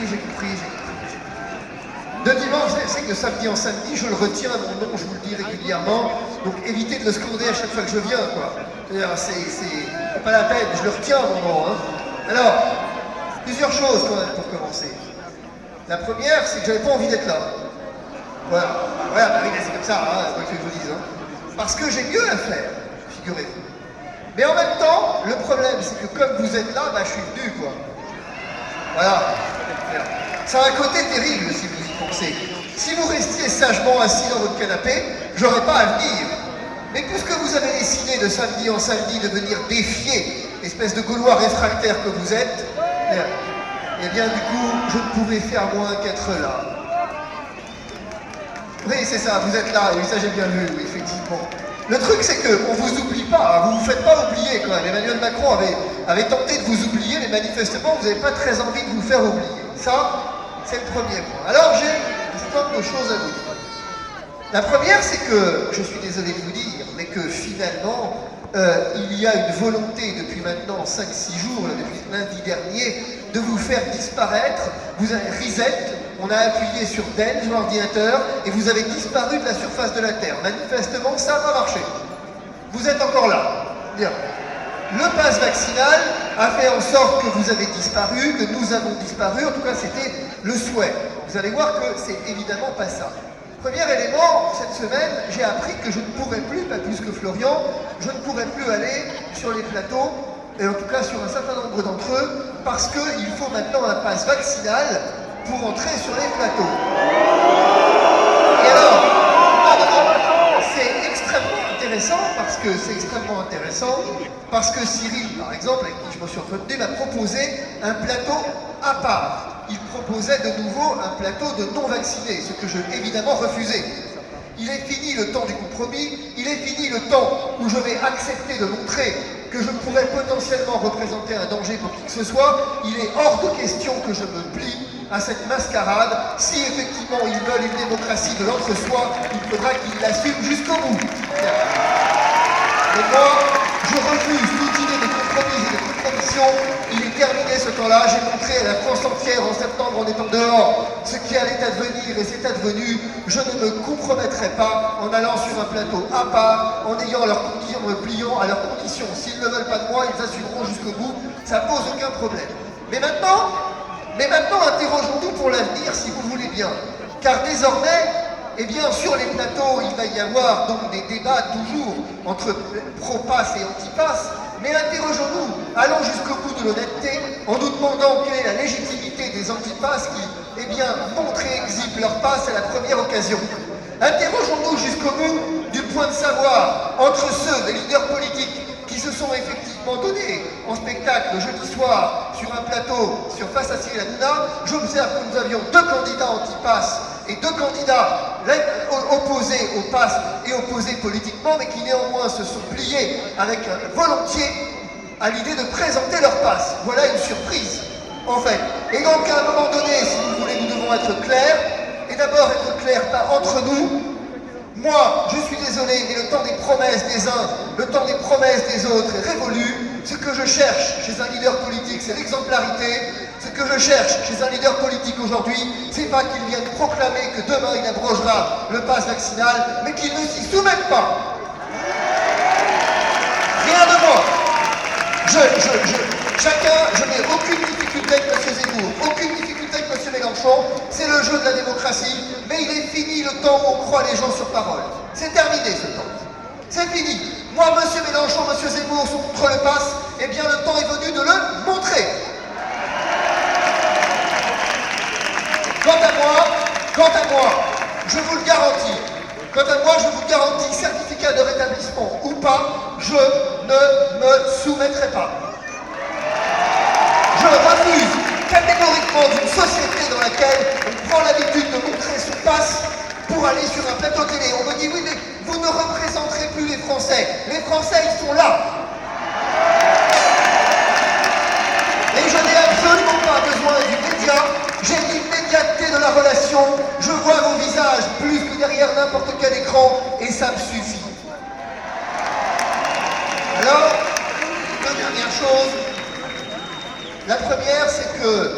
j'ai compris. De dimanche, c'est que samedi en samedi, je le retiens à mon nom, je vous le dis régulièrement. Donc évitez de le scander à chaque fois que je viens, quoi. C'est pas la peine, je le retiens à mon nom. Hein. Alors, plusieurs choses quand même pour commencer. La première, c'est que j'avais pas envie d'être là. Voilà, bah oui, c'est comme ça, hein, quoi que je vous dise. Hein. Parce que j'ai mieux à faire, figurez-vous. Mais en même temps, le problème, c'est que comme vous êtes là, bah je suis venu, quoi. Voilà. Ça a un côté terrible si vous y pensez. Si vous restiez sagement assis dans votre canapé, j'aurais pas à venir. Mais puisque vous avez décidé de samedi en samedi de venir défier l'espèce de Gaulois réfractaire que vous êtes, eh bien du coup, je ne pouvais faire moins qu'être là. Oui, c'est ça, vous êtes là, oui, ça j'ai bien vu, oui, effectivement. Le truc, c'est qu'on ne vous oublie pas, vous ne vous faites pas oublier quand même. Emmanuel Macron avait tenté de vous oublier, mais manifestement, vous n'avez pas très envie de vous faire oublier. Ça, c'est le premier point. Alors, j'ai un certain nombre de choses à vous dire. La première, c'est que, je suis désolé de vous dire, mais que finalement, il y a une volonté depuis maintenant 5-6 jours, depuis lundi dernier, de vous faire disparaître. Vous avez reset, on a appuyé sur Del, sur l'ordinateur, et vous avez disparu de la surface de la Terre. Manifestement, ça n'a pas marché. Vous êtes encore là. Bien. Le pass vaccinal a fait en sorte que vous avez disparu, que nous avons disparu, en tout cas c'était le souhait. Vous allez voir que c'est évidemment pas ça. Premier élément, cette semaine, j'ai appris que je ne pourrais plus, pas plus que Florian, je ne pourrais plus aller sur les plateaux, et en tout cas sur un certain nombre d'entre eux, parce qu'il faut maintenant un pass vaccinal pour entrer sur les plateaux. Et alors, c'est extrêmement intéressant parce que Cyril, par exemple, avec qui je me suis entretenu, m'a proposé un plateau à part. Il proposait de nouveau un plateau de non-vaccinés, ce que je évidemment refusais. Il est fini le temps du compromis, il est fini le temps où je vais accepter de montrer que je pourrais potentiellement représenter un danger pour qui que ce soit. Il est hors de question que je me plie à cette mascarade. Si effectivement ils veulent une démocratie de l'entre-soi, il faudra qu'ils l'assument jusqu'au bout. Et moi, je refuse toute idée de compromis et de compromission. Il est terminé ce temps-là. J'ai montré à la France entière en septembre en étant dehors ce qui allait advenir et c'est advenu. Je ne me compromettrai pas en allant sur un plateau à part, en ayant en me pliant à leurs conditions. S'ils ne veulent pas de moi, ils assumeront jusqu'au bout. Ça pose aucun problème. Mais maintenant, interrogeons-nous pour l'avenir, si vous voulez bien. Car désormais, eh bien, sur les plateaux, il va y avoir donc des débats toujours entre pro-pass et anti-pass. Mais interrogeons-nous, allons jusqu'au bout de l'honnêteté en nous demandant quelle est la légitimité des anti-pass qui, eh bien, montrent et exhibent leur passe à la première occasion. Interrogeons-nous jusqu'au bout du point de savoir entre ceux des leaders politiques qui se sont effectivement donnés en spectacle le jeudi soir sur un plateau face à Cyril Hanouna. J'observe que nous avions deux candidats anti-pass et deux candidats opposés au pass et opposés politiquement, mais qui néanmoins se sont pliés avec volontiers à l'idée de présenter leur pass. Voilà une surprise, en fait. Et donc, à un moment donné, si vous voulez, nous devons être clairs, et d'abord être clairs entre nous. Moi, je suis désolé, mais le temps des promesses des uns, le temps des promesses des autres est révolu. Ce que je cherche chez un leader politique, c'est l'exemplarité. Ce que je cherche chez un leader politique aujourd'hui, c'est pas qu'il vienne proclamer que demain il abrogera le pass vaccinal, mais qu'il ne s'y soumette pas. Rien de moins. Je n'ai aucune difficulté avec M. Zemmour, aucune difficulté avec M. Mélenchon. C'est le jeu de la démocratie, mais il est fini le temps où on croit les gens sur parole. C'est terminé ce temps. C'est fini. Moi, M. Mélenchon, M. Zemmour sont contre le pass, eh bien le temps est venu de le montrer. Quant à moi, je vous le garantis, certificat de rétablissement ou pas, je ne me soumettrai pas. Je refuse catégoriquement d'une société dans laquelle on prend l'habitude de montrer son passe pour aller sur un plateau télé. On me dit oui, mais vous ne représenterez plus les Français. Les Français, ils sont là. Et je n'ai absolument pas besoin du média. J'ai l'immédiateté de la relation. Je vois vos visages plus que derrière n'importe quel écran et ça me suffit. Alors, deux dernières choses. La première, c'est que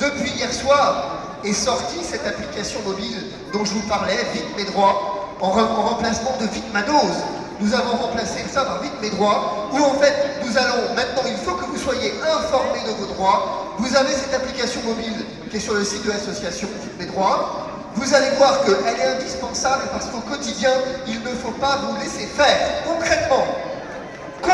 Depuis hier soir est sortie cette application mobile dont je vous parlais, Vite mes droits, en remplacement de Vite ma dose. Nous avons remplacé ça par Vite mes droits, où en fait nous allons, maintenant il faut que vous soyez informés de vos droits. Vous avez cette application mobile qui est sur le site de l'association Vite mes droits. Vous allez voir qu'elle est indispensable parce qu'au quotidien, il ne faut pas vous laisser faire. Concrètement, je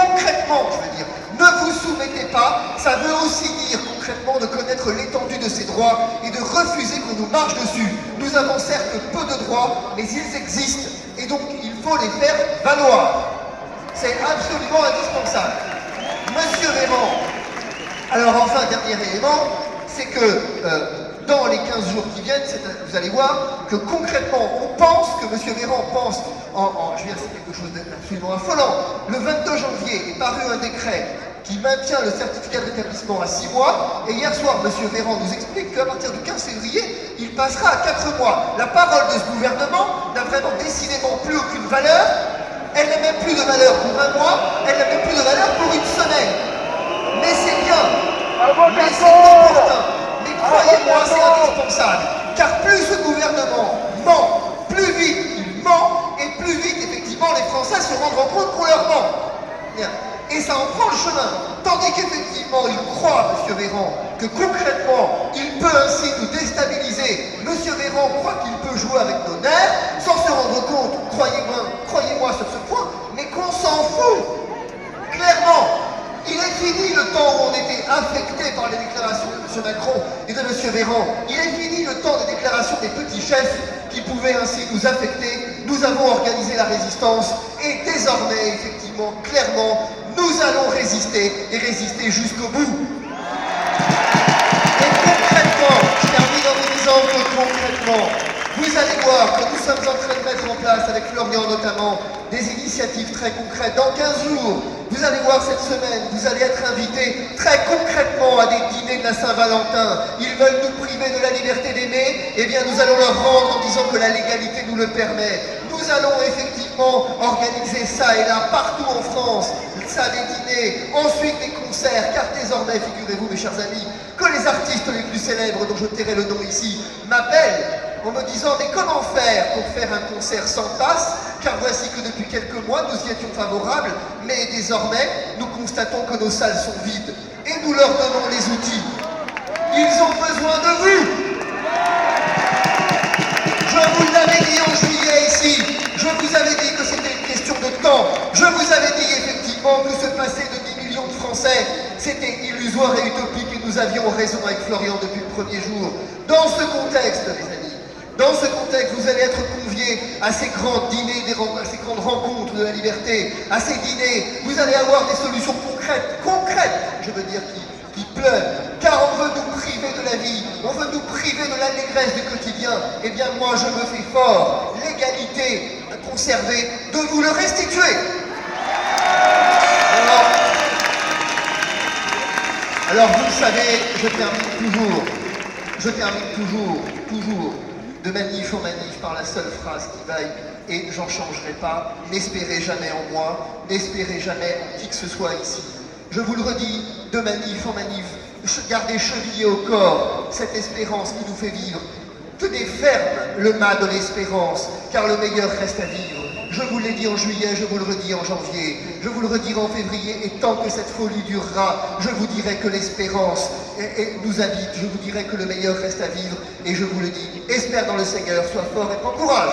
veux dire, ne vous soumettez pas, ça veut aussi dire concrètement de connaître l'étendue de ses droits et de refuser qu'on nous marche dessus. Nous avons certes peu de droits, mais ils existent et donc il faut les faire valoir. C'est absolument indispensable. Monsieur Véran, alors enfin, dernier élément, c'est que dans les 15 jours qui viennent, vous allez voir que concrètement, on pense que M. Véran pense, je veux dire, c'est quelque chose d'absolument affolant. Le 22 janvier est paru un décret qui maintient le certificat de rétablissement à 6 mois, et hier soir, M. Véran nous explique qu'à partir du 15 février, il passera à 4 mois. La parole de ce gouvernement n'a vraiment décidément plus aucune valeur, elle n'a même plus de valeur pour un mois, elle n'a même plus de valeur pour une semaine. Mais c'est bien, mais c'est important. Croyez-moi, c'est indispensable, car plus ce gouvernement ment, plus vite il ment, et plus vite, effectivement, les Français se rendront compte qu'on leur ment. Bien. Et ça en prend le chemin. Tandis qu'effectivement, il croit, M. Véran, que concrètement, il peut ainsi nous déstabiliser. M. Véran croit qu'il peut jouer avec nos nerfs, sans se rendre compte, croyez-moi sur ce point, mais qu'on s'en fout. Clairement. Il est fini le temps où on était affecté par les déclarations de M. Macron et de M. Véran. Il est fini le temps des déclarations des petits chefs qui pouvaient ainsi nous affecter. Nous avons organisé la résistance et désormais, effectivement, clairement, nous allons résister et résister jusqu'au bout. Et concrètement, je termine en vous disant que concrètement, vous allez voir que nous sommes en train de mettre en place, avec Florian notamment, des initiatives très concrètes. Dans 15 jours, vous allez voir cette semaine, vous allez être invités très concrètement à des dîners de la Saint-Valentin. Ils veulent nous priver de la liberté d'aimer, eh bien nous allons leur rendre en disant que la légalité nous le permet. Nous allons effectivement organiser ça et là, partout en France, ça, des dîners, ensuite des concerts, car désormais, figurez-vous mes chers amis, que les artistes les plus célèbres, dont je tairai le nom ici, m'appellent en me disant mais comment faire pour faire un concert sans passe, car voici que depuis quelques mois nous y étions favorables, mais désormais nous constatons que nos salles sont vides et nous leur donnons les outils. Ils ont besoin de vous. Je vous l'avais dit en juillet ici, je vous avais dit que c'était une question de temps, je vous avais dit effectivement que se passer de 10 millions de Français, c'était illusoire et utopique et nous avions raison avec Florian depuis le premier jour. Dans ce contexte, les amis, dans ce contexte, vous allez être conviés à ces grands dîners, à ces grandes rencontres de la liberté, à ces dîners. Vous allez avoir des solutions concrètes, je veux dire, qui pleuvent. Car on veut nous priver de la vie, on veut nous priver de l'allégresse du quotidien. Eh bien moi, je me fais fort, l'égalité à conserver, de vous le restituer. Alors vous le savez, je termine toujours, de manif en manif par la seule phrase qui vaille, et j'en changerai pas, n'espérez jamais en moi, n'espérez jamais en qui que ce soit ici. Je vous le redis, de manif en manif, gardez chevillé au corps cette espérance qui nous fait vivre. Tenez ferme le mât de l'espérance, car le meilleur reste à vivre. Je vous l'ai dit en juillet, je vous le redis en janvier, je vous le redirai en février, et tant que cette folie durera, je vous dirai que l'espérance nous habite, je vous dirai que le meilleur reste à vivre, et je vous le dis, espère dans le Seigneur, sois fort et prends courage.